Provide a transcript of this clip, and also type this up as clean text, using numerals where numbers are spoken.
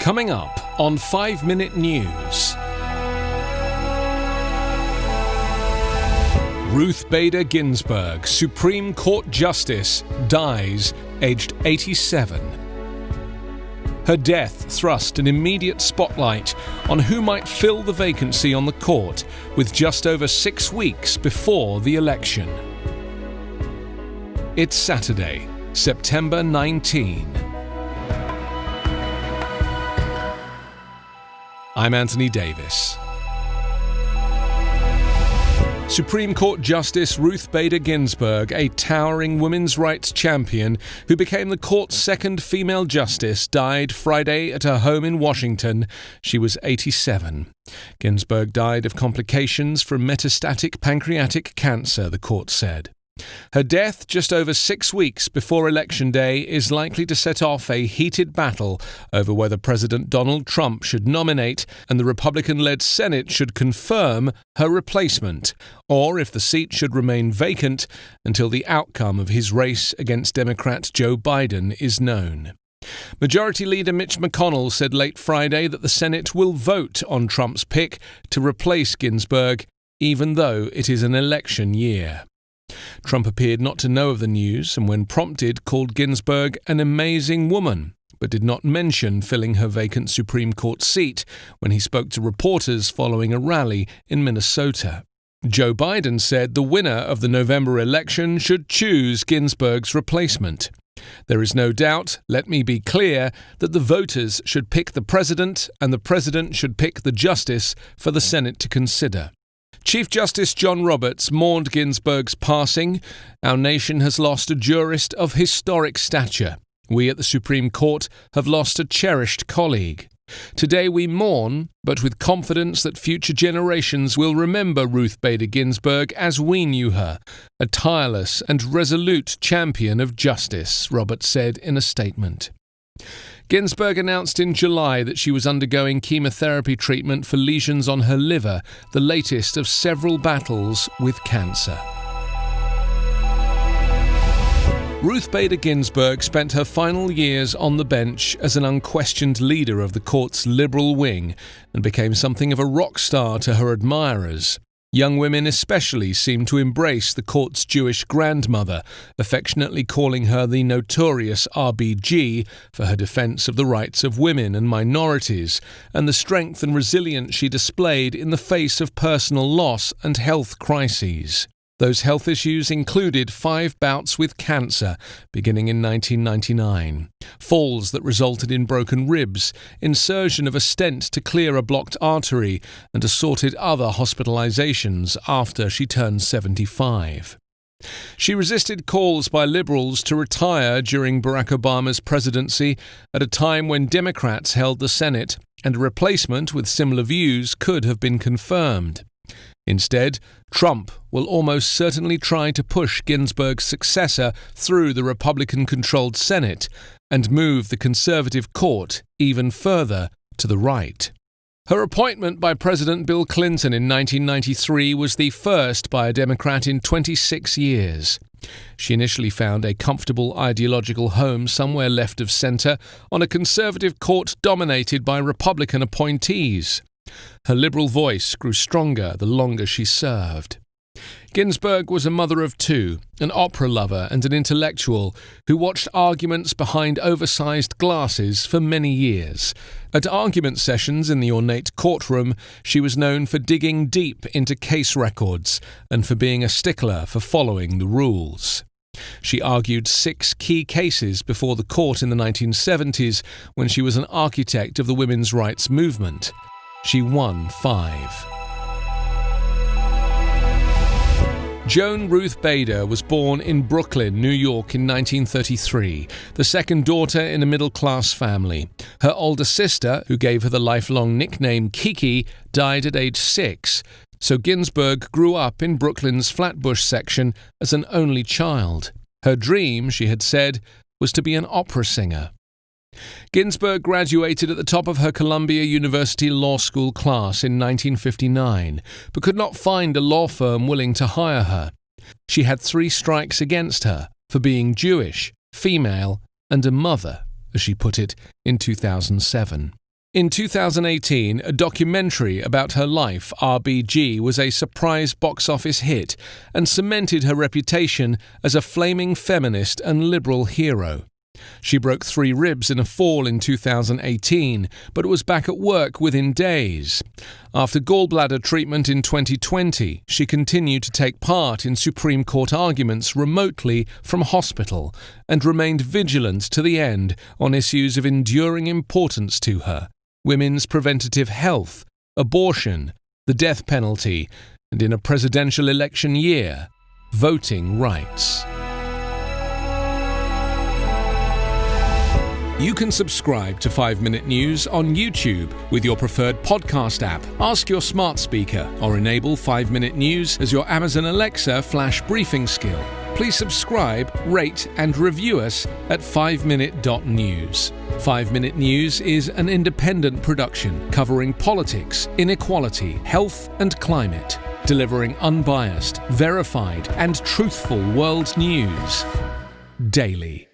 Coming up on 5 Minute News. Ruth Bader Ginsburg, Supreme Court Justice, dies aged 87. Her death thrust an immediate spotlight on who might fill the vacancy on the court with just over 6 weeks before the election. It's Saturday, September 19. I'm Anthony Davis. Supreme Court Justice Ruth Bader Ginsburg, a towering women's rights champion who became the court's second female justice, died Friday at her home in Washington. She was 87. Ginsburg died of complications from metastatic pancreatic cancer, the court said. Her death just over 6 weeks before Election Day is likely to set off a heated battle over whether President Donald Trump should nominate and the Republican-led Senate should confirm her replacement, or if the seat should remain vacant until the outcome of his race against Democrat Joe Biden is known. Majority Leader Mitch McConnell said late Friday that the Senate will vote on Trump's pick to replace Ginsburg, even though it is an election year. Trump appeared not to know of the news and, when prompted, called Ginsburg an amazing woman, but did not mention filling her vacant Supreme Court seat when he spoke to reporters following a rally in Minnesota. Joe Biden said the winner of the November election should choose Ginsburg's replacement. There is no doubt, let me be clear, that the voters should pick the president and the president should pick the justice for the Senate to consider. Chief Justice John Roberts mourned Ginsburg's passing. Our nation has lost a jurist of historic stature. We at the Supreme Court have lost a cherished colleague. Today we mourn, but with confidence that future generations will remember Ruth Bader Ginsburg as we knew her, a tireless and resolute champion of justice, Roberts said in a statement. Ginsburg announced in July that she was undergoing chemotherapy treatment for lesions on her liver, the latest of several battles with cancer. Ruth Bader Ginsburg spent her final years on the bench as an unquestioned leader of the court's liberal wing and became something of a rock star to her admirers. Young women especially seemed to embrace the court's Jewish grandmother, affectionately calling her the notorious RBG for her defense of the rights of women and minorities, and the strength and resilience she displayed in the face of personal loss and health crises. Those health issues included 5 bouts with cancer, beginning in 1999, falls that resulted in broken ribs, insertion of a stent to clear a blocked artery, and assorted other hospitalizations after she turned 75. She resisted calls by liberals to retire during Barack Obama's presidency at a time when Democrats held the Senate, and a replacement with similar views could have been confirmed. Instead, Trump will almost certainly try to push Ginsburg's successor through the Republican-controlled Senate and move the conservative court even further to the right. Her appointment by President Bill Clinton in 1993 was the first by a Democrat in 26 years. She initially found a comfortable ideological home somewhere left of center on a conservative court dominated by Republican appointees. Her liberal voice grew stronger the longer she served. Ginsburg was a mother of 2, an opera lover and an intellectual who watched arguments behind oversized glasses for many years. At argument sessions in the ornate courtroom, she was known for digging deep into case records and for being a stickler for following the rules. She argued 6 key cases before the court in the 1970s when she was an architect of the women's rights movement. She won 5. Joan Ruth Bader was born in Brooklyn, New York in 1933, the second daughter in a middle-class family. Her older sister, who gave her the lifelong nickname Kiki, died at age 6, so Ginsburg grew up in Brooklyn's Flatbush section as an only child. Her dream, she had said, was to be an opera singer. Ginsburg graduated at the top of her Columbia University Law School class in 1959, but could not find a law firm willing to hire her. She had 3 strikes against her for being Jewish, female, and a mother, as she put it in 2007. In 2018, a documentary about her life, RBG, was a surprise box office hit and cemented her reputation as a flaming feminist and liberal hero. She broke 3 ribs in a fall in 2018, but was back at work within days. After gallbladder treatment in 2020, she continued to take part in Supreme Court arguments remotely from hospital and remained vigilant to the end on issues of enduring importance to her: women's preventative health, abortion, the death penalty, and in a presidential election year, voting rights. You can subscribe to 5 Minute News on YouTube with your preferred podcast app. Ask your smart speaker or enable 5 Minute News as your Amazon Alexa flash briefing skill. Please subscribe, rate and review us at 5minute.news. 5 Minute News is an independent production covering politics, inequality, health and climate, delivering unbiased, verified and truthful world news daily.